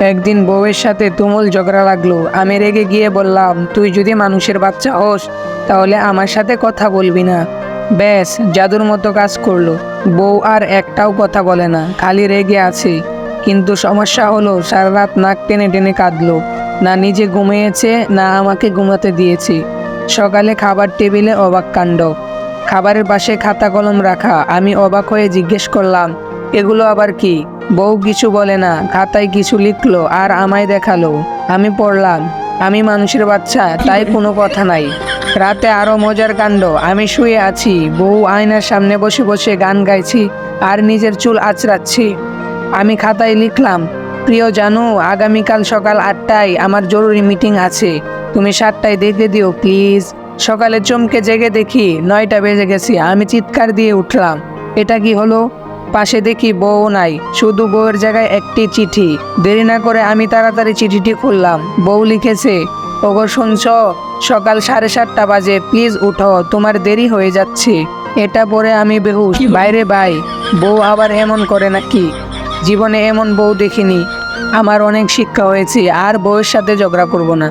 একদিন বউয়ের সাথে তুমুল ঝগড়া লাগলো। আমি রেগে গিয়ে বললাম, তুই যদি মানুষের বাচ্চা হোস তাহলে আমার সাথে কথা বলবি না। ব্যাস, জাদুর মতো কাজ করলো। বউ আর একটাও কথা বলে না, খালি রেগে আছে। কিন্তু সমস্যা হলো, সারা রাত নাক টেনে টেনে কাঁদলো। না নিজে ঘুমিয়েছে, না আমাকে ঘুমাতে দিয়েছে। সকালে খাবার টেবিলে অবাক কাণ্ড, খাবারের পাশে খাতা কলম রাখা। আমি অবাক হয়ে জিজ্ঞেস করলাম, এগুলো আবার কি? বউ কিছু বলে না, খাতায় কিছু লিখলো আর আমায় দেখালো। আমি পড়লাম, আমি মানুষের বাচ্চা, তাই কোনো কথা নাই। রাতে আরো মজার কাণ্ড, আমি শুয়ে আছি, বউ আয়নার সামনে বসে বসে গান গাইছি আর নিজের চুল আঁচড়াচ্ছি। আমি খাতায় লিখলাম, প্রিয় জানু, আগামীকাল সকাল 8টায় আমার জরুরি মিটিং আছে, তুমি 7টায় দেখে দিও প্লিজ। সকালে চমকে জেগে দেখি 9টা বেজে গেছে। আমি চিৎকার দিয়ে উঠলাম, এটা কি হলো? পাশে দেখি বউ নাই, শুধু বউয়ের জায়গায় একটি চিঠি। দেরি না করে আমি তাড়াতাড়ি চিঠিটি খুললাম। বউ লিখেছে, ওগো শুনছ, সকাল 7:30 বাজে, প্লিজ উঠো, তোমার দেরি হয়ে যাচ্ছে। এটা পরে আমি বেহুশ। বাইরে ভাই, বউ আবার এমন করে নাকি? জীবনে এমন বউ দেখিনি। আমার অনেক শিক্ষা হয়েছে, আর বউয়ের সাথে ঝগড়া করব না।